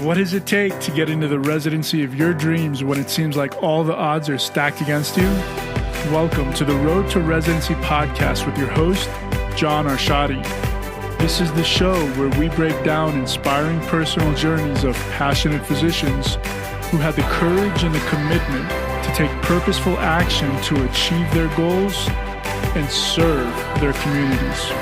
What does it take to get into the residency of your dreams when it seems like all the odds are stacked against you? Welcome to the Road to Residency Podcast with your host, John Arshadi. This is the show where we break down inspiring personal journeys of passionate physicians who had the courage and the commitment to take purposeful action to achieve their goals and serve their communities.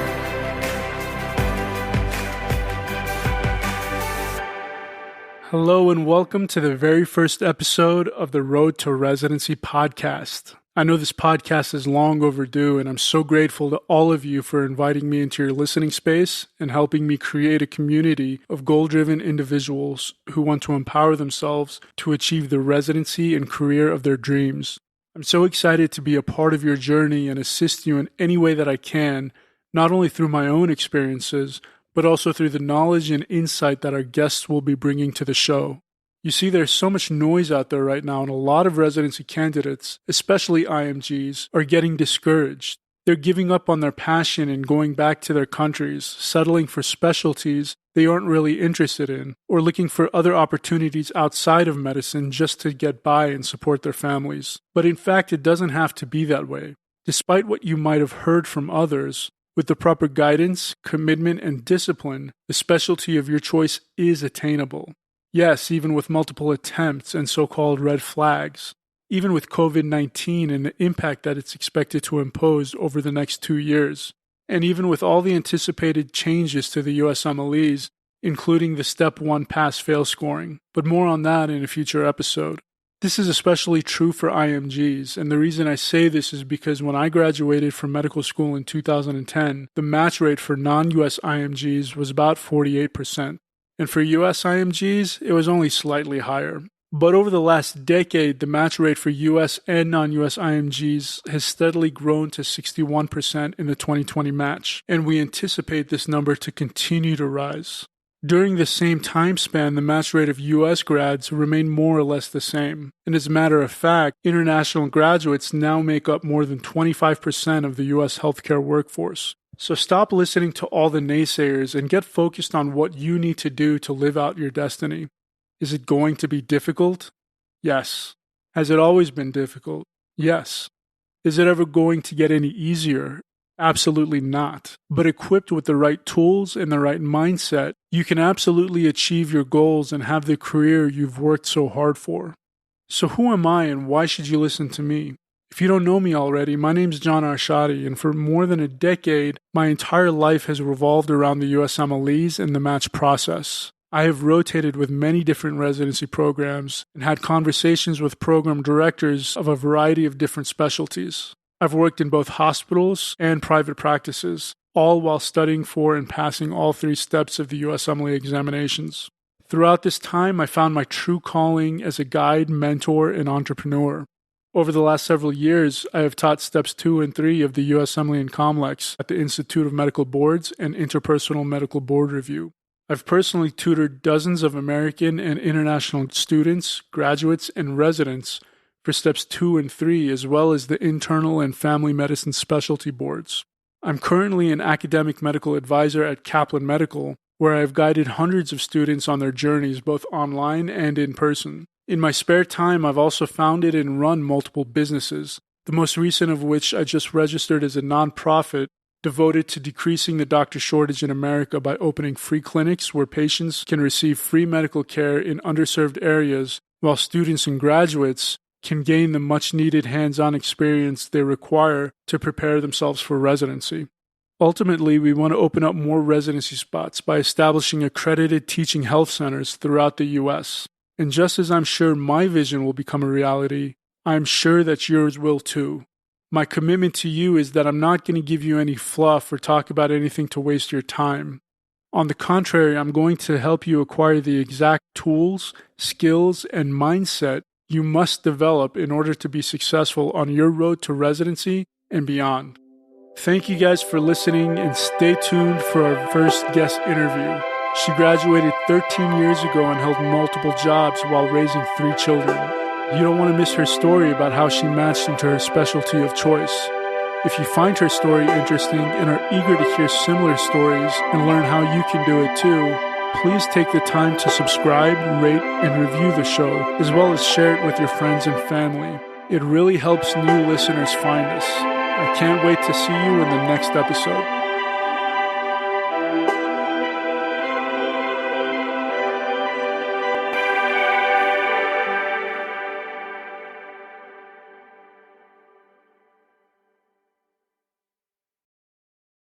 Hello and welcome to the very first episode of the Road to Residency Podcast. I know this podcast is long overdue, and I'm so grateful to all of you for inviting me into your listening space and helping me create a community of goal-driven individuals who want to empower themselves to achieve the residency and career of their dreams. I'm so excited to be a part of your journey and assist you in any way that I can, not only through my own experiences, but also through the knowledge and insight that our guests will be bringing to the show. You see, there's so much noise out there right now, and a lot of residency candidates, especially IMGs, are getting discouraged. They're giving up on their passion and going back to their countries, settling for specialties they aren't really interested in, or looking for other opportunities outside of medicine just to get by and support their families. But in fact, it doesn't have to be that way. Despite what you might have heard from others, with the proper guidance, commitment, and discipline, the specialty of your choice is attainable. Yes, even with multiple attempts and so-called red flags. Even with COVID-19 and the impact that it's expected to impose over the next 2 years. And even with all the anticipated changes to the USMLEs, including the Step 1 pass-fail scoring. But more on that in a future episode. This is especially true for IMGs, and the reason I say this is because when I graduated from medical school in 2010, the match rate for non-US IMGs was about 48%, and for US IMGs, it was only slightly higher. But over the last decade, the match rate for US and non-US IMGs has steadily grown to 61% in the 2020 match, and we anticipate this number to continue to rise. During the same time span, the match rate of U.S. grads remained more or less the same. And as a matter of fact, international graduates now make up more than 25% of the U.S. healthcare workforce. So stop listening to all the naysayers and get focused on what you need to do to live out your destiny. Is it going to be difficult? Yes. Has it always been difficult? Yes. Is it ever going to get any easier? Absolutely not. But equipped with the right tools and the right mindset, you can absolutely achieve your goals and have the career you've worked so hard for. So who am I and why should you listen to me? If you don't know me already, my name's John Arshadi, and for more than a decade, my entire life has revolved around the USMLEs and the match process. I have rotated with many different residency programs and had conversations with program directors of a variety of different specialties. I've worked in both hospitals and private practices, all while studying for and passing all 3 steps of the USMLE examinations. Throughout this time, I found my true calling as a guide, mentor, and entrepreneur. Over the last several years, I have taught steps 2 and 3 of the USMLE and COMLEX at the Institute of Medical Boards and Interpersonal Medical Board Review. I've personally tutored dozens of American and international students, graduates, and residents for steps 2 and 3, as well as the internal and family medicine specialty boards. I'm currently an academic medical advisor at Kaplan Medical, where I've guided hundreds of students on their journeys both online and in person. In my spare time, I've also founded and run multiple businesses, the most recent of which I just registered as a nonprofit devoted to decreasing the doctor shortage in America by opening free clinics where patients can receive free medical care in underserved areas, while students and graduates can gain the much-needed hands-on experience they require to prepare themselves for residency. Ultimately, we want to open up more residency spots by establishing accredited teaching health centers throughout the U.S. And just as I'm sure my vision will become a reality, I'm sure that yours will too. My commitment to you is that I'm not going to give you any fluff or talk about anything to waste your time. On the contrary, I'm going to help you acquire the exact tools, skills, and mindset you must develop in order to be successful on your road to residency and beyond. Thank you guys for listening, and stay tuned for our first guest interview. She graduated 13 years ago and held multiple jobs while raising 3 children. You don't want to miss her story about how she matched into her specialty of choice. If you find her story interesting and are eager to hear similar stories and learn how you can do it too, please take the time to subscribe, rate, and review the show, as well as share it with your friends and family. It really helps new listeners find us. I can't wait to see you in the next episode.